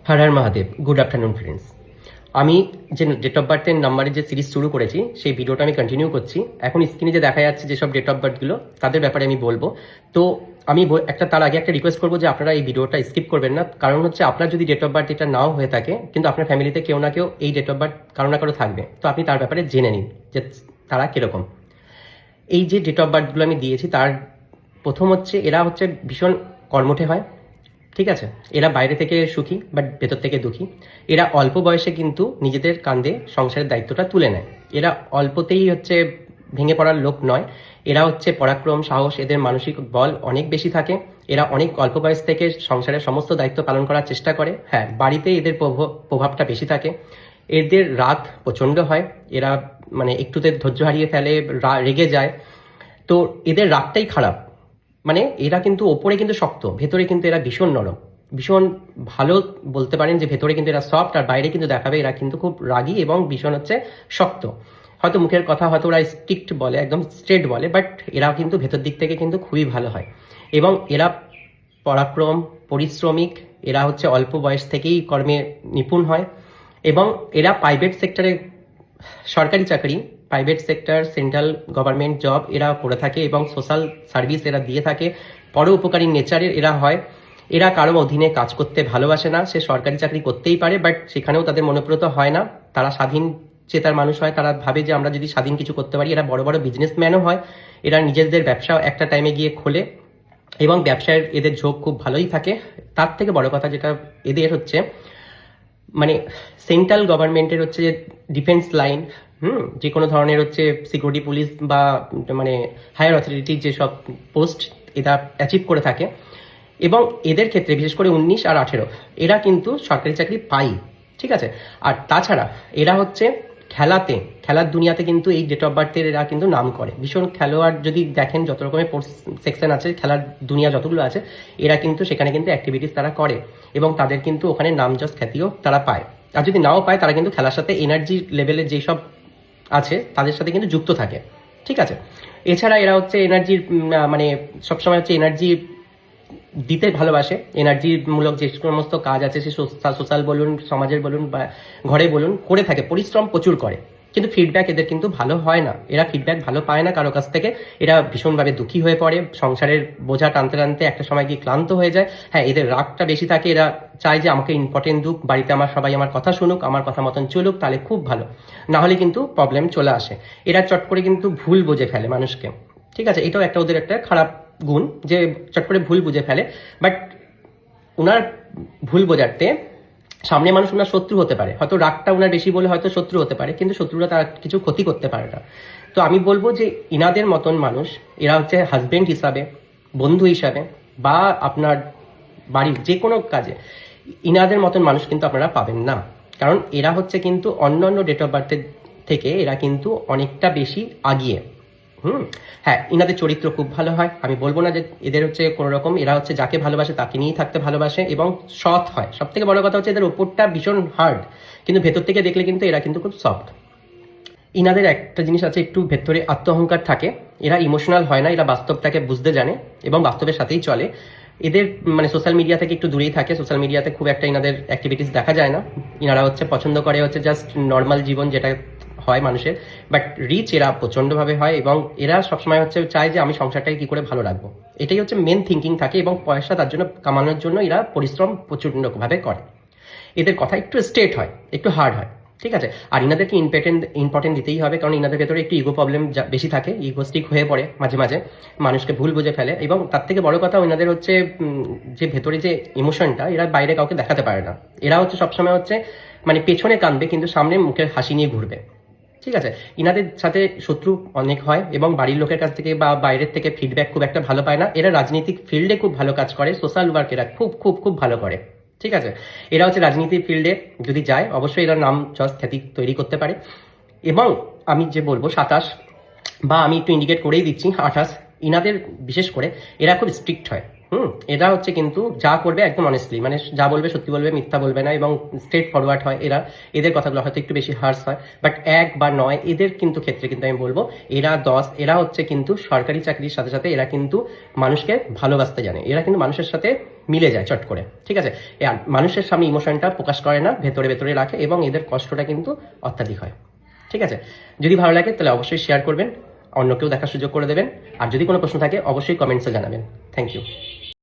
হর Har Mahadev. Good afternoon friends. আমি যে date of বার্থের নাম্বারে যে সিরিজ শুরু করেছি সেই ভিডিওটা আমি কন্টিনিউ করছি। এখন স্ক্রিনে যে দেখা যাচ্ছে যেসব ডেট অফ বার্থগুলো তাদের ব্যাপারে আমি বলবো। তো আমি তার আগে একটা রিকোয়েস্ট করবো যে আপনারা এই ভিডিওটা স্কিপ করবেন না। কারণ হচ্ছে আপনার যদি ডেট অফ বার্থ এটা নাও হয়ে থাকে, কিন্তু আপনার ফ্যামিলিতে কেউ না কেউ এই ডেট অফ বার্থ কারো না কারো থাকবে, তো আপনি তার ব্যাপারে জেনে নিন যে তারা কিরকম। এই যে ডেট অফ বার্থগুলো আমি দিয়েছি তার প্রথম হচ্ছে এরা হচ্ছে ভীষণ কর্মঠে হয়, ঠিক আছে। এরা বাইরে থেকে সুখী বাট ভেতর থেকে দুঃখী। এরা অল্প বয়সে কিন্তু নিজেদের কাঁধে সংসারের দায়িত্বটা তুলে নেয়। এরা অল্পতেই হচ্ছে ভেঙে পড়ার লোক নয়। এরা হচ্ছে পরাক্রম, সাহস, এদের মানসিক বল অনেক বেশি থাকে। এরা অনেক অল্প বয়স থেকে সংসারের সমস্ত দায়িত্ব পালন করার চেষ্টা করে। হ্যাঁ, বাড়িতে এদের প্রভাবটা বেশি থাকে। এদের রাগ প্রচণ্ড হয়। এরা মানে একটুতে ধৈর্য হারিয়ে ফেলে, রেগে যায়। তো এদের রাগটাই খারাপ। মানে এরা কিন্তু ওপরে কিন্তু শক্ত, ভেতরে কিন্তু এরা ভীষণ নরম, ভীষণ ভালো বলতে পারেন যে ভেতরে কিন্তু এরা সফট, আর বাইরে কিন্তু দেখাবে এরা কিন্তু খুব রাগী এবং ভীষণ হচ্ছে শক্ত। হয়তো মুখের কথা হয়তো ওরা স্ট্রিক্ট বলে, একদম স্ট্রেট বলে, বাট এরা কিন্তু ভেতর দিক থেকে কিন্তু খুবই ভালো হয়। এবং এরা পরাক্রম, পরিশ্রমিক। এরা হচ্ছে অল্প বয়স থেকেই কর্মে নিপুণ হয়। এবং এরা প্রাইভেট সেক্টরে সরকারি চাকরি, private sector, central government job এরা করে থাকে এবং সোশ্যাল সার্ভিস এরা দিয়ে থাকে। পরোপকারী নেচারের এরা হয়। এরা কারো অধীনে কাজ করতে ভালোবাসে না। সে সরকারি চাকরি করতেই পারে, বাট সেখানেও তাদের মনোপ্রত হয় না। তারা স্বাধীন চেতার মানুষ হয়। তারা ভাবে যে আমরা যদি স্বাধীন কিছু করতে পারি। এরা বড় বড় বিজনেসম্যানও হয়। এরা নিজেদের ব্যবসা একটা টাইমে গিয়ে খোলে এবং ব্যবসায় এদের ঝোঁক খুব ভালোই থাকে। তার থেকে বড় কথা যেটা এদের হচ্ছে মানে সেন্ট্রাল গভর্নমেন্টের হচ্ছে যে ডিফেন্স লাইন, যে কোনো ধরনের হচ্ছে সিকিউরিটি পুলিশ বা মানে হায়ার অথরিটির যেসব পোস্ট এরা অ্যাচিভ করে থাকে। এবং এদের ক্ষেত্রে বিশেষ করে 19 আর 18 এরা কিন্তু সরকারি চাকরি পায়, ঠিক আছে। আর তাছাড়া এরা হচ্ছে খেলার দুনিয়াতে কিন্তু এই ডেট অফ বার্থের এরা কিন্তু নাম করে। ভীষণ খেলোয়াড় যদি দেখেন, যত রকমের সেকশন আছে, খেলার দুনিয়া যতগুলো আছে, এরা কিন্তু সেখানে কিন্তু অ্যাক্টিভিটিস তারা করে এবং তাদের কিন্তু ওখানে নাম যশ খ্যাতিও তারা পায়। আর যদি নাও পায় তারা কিন্তু খেলার সাথে এনার্জি লেভেলের যেসব আছে তাদের সাথে কিন্তু যুক্ত থাকে, ঠিক আছে। এছাড়া এরা হচ্ছে এনার্জির মানে সবসময় হচ্ছে এনার্জি দিতে ভালোবাসে। এনার্জিমূলক যে সমস্ত কাজ আছে সে সোশ্যাল বলুন, সমাজের বলুন বা ঘরে বলুন করে থাকে, পরিশ্রম প্রচুর করে। কিন্তু ফিডব্যাক এদের কিন্তু ভালো হয় না। এরা ফিডব্যাক ভালো পায় না কারো কাছ থেকে। এরা ভীষণভাবে দুঃখী হয়ে পড়ে, সংসারের বোঝা টানতে টানতে একটা সময় গিয়ে ক্লান্ত হয়ে যায়। হ্যাঁ, এদের রাগটা বেশি থাকে। এরা চায় যে আমাকে ইম্পর্টেন্ট দুক, বাড়িতে আমার সবাই আমার কথা শুনুক, আমার কথা মতন চলুক, তাহলে খুব ভালো। না হলে কিন্তু প্রবলেম চলে আসে। এরা চট করে কিন্তু ভুল বুঝে ফেলে মানুষকে, ঠিক আছে। এটাও একটা ওদের একটা খারাপ গুণ যে চট করে ভুল বুঝে ফেলে। বাট ওনার ভুল বোঝাতে সামনে মানুষ ওনার শত্রু হতে পারে, হয়তো রাগটা ওনার বেশি বলে হয়তো শত্রু হতে পারে, কিন্তু শত্রুরা তার কিছু ক্ষতি করতে পারে না। তো আমি বলবো যে ইনাদের মতন মানুষ, এরা হচ্ছে হাজবেন্ড হিসাবে, বন্ধু হিসাবে বা আপনার বাড়ির যে কোনো কাজে ইনাদের মতন মানুষ কিন্তু আপনারা পাবেন না। কারণ এরা হচ্ছে কিন্তু অন্য অন্য ডেট অফ বার্থের থেকে এরা কিন্তু অনেকটা বেশি আগিয়ে। হ্যাঁ, ইনাদের চরিত্র খুব ভালো হয়। আমি বলবো না যে এদের হচ্ছে কোনো রকম, এরা হচ্ছে যাকে ভালোবাসে তাকে নিয়েই থাকতে ভালোবাসে এবং সৎ হয়। সব থেকে বড় কথা হচ্ছে এদের ওপরটা ভীষণ হার্ড, কিন্তু ভেতর থেকে দেখলে কিন্তু এরা কিন্তু খুব সফট। ইনাদের একটা জিনিস আছে, একটু ভেতরে আত্ম অহংকার থাকে। এরা ইমোশনাল হয় না, এরা বাস্তবটাকে বুঝতে জানে এবং বাস্তবের সাথেই চলে। এদের মানে সোশ্যাল মিডিয়া থেকে একটু দূরেই থাকে। সোশ্যাল মিডিয়াতে খুব একটা ইনাদের অ্যাক্টিভিটিস দেখা যায় না। ইনারা হচ্ছে পছন্দ করে হচ্ছে জাস্ট নর্মাল জীবন যেটা হয় মানুষের, বাট রিচ এরা প্রচণ্ডভাবে হয় এবং এরা সবসময় হচ্ছে চায় যে আমি সংসারটাকে কি করে ভালো রাখবো, এটাই হচ্ছে মেন থিঙ্কিং থাকে। এবং পয়সা তার জন্য কামানোর জন্য এরা পরিশ্রম প্রচণ্ডভাবে করে। এদের কথা একটু স্ট্রেট হয়, একটু হার্ড হয়, ঠিক আছে। আর ইনাদেরকে ইম্পর্টেন্ট দিতেই হবে, কারণ ইনাদের ভেতরে একটু ইগো প্রবলেম বেশি থাকে, ইগোস্টিক হয়ে পড়ে মাঝে মাঝে, মানুষকে ভুল বুঝে ফেলে। এবং তার থেকে বড় কথা ইনাদের হচ্ছে যে ভেতরে যে ইমোশনটা এরা বাইরে কাউকে দেখাতে পারে না। এরা হচ্ছে সবসময় হচ্ছে মানে পেছনে কাঁদবে কিন্তু সামনে মুখের হাসি নিয়ে ঘুরবে, ঠিক আছে। ইনাদের সাথে শত্রু অনেক হয় এবং বাড়ির লোকের কাছ থেকে বা বাইরের থেকে ফিডব্যাক খুব একটা ভালো পায় না। এরা রাজনৈতিক ফিল্ডে খুব ভালো কাজ করে, সোশ্যাল ওয়ার্ক এরা খুব খুব খুব ভালো করে, ঠিক আছে। এরা হচ্ছে রাজনীতির ফিল্ডে যদি যায় অবশ্যই এরা নাম যশ খ্যাতি তৈরি করতে পারে। এবং আমি যে বলবো 27 বা আমি একটু ইন্ডিকেট করেই দিচ্ছি 28, ইনাদের বিশেষ করে এরা খুব স্ট্রিক্ট হয়। এরা হচ্ছে কিন্তু যা করবে একদম অনেস্টলি, মানে যা বলবে সত্যি বলবে, মিথ্যা বলবে না, এবং স্ট্রেট ফরওয়ার্ড হয় এরা। এদের কথাগুলো হয়তো একটু বেশি হার্স হয়, বাট 1 বা 9 এদের কিন্তু ক্ষেত্রে কিন্তু আমি বলবো এরা 10। এরা হচ্ছে কিন্তু সরকারি চাকরির সাথে সাথে এরা কিন্তু মানুষকে ভালোবাসতে জানে, এরা কিন্তু মানুষের সাথে মিলে যায় চট করে, ঠিক আছে। আর মানুষের সামনে ইমোশনটা প্রকাশ করে না, ভেতরে ভেতরে রাখে, এবং এদের কষ্টটা কিন্তু অত্যাধিক হয়, ঠিক আছে। যদি ভালো লাগে তাহলে অবশ্যই শেয়ার করবেন, অন্যকেও দেখার সুযোগ করে দেবেন, আর যদি কোনো প্রশ্ন থাকে অবশ্যই কমেন্টসে জানাবেন। Thank you.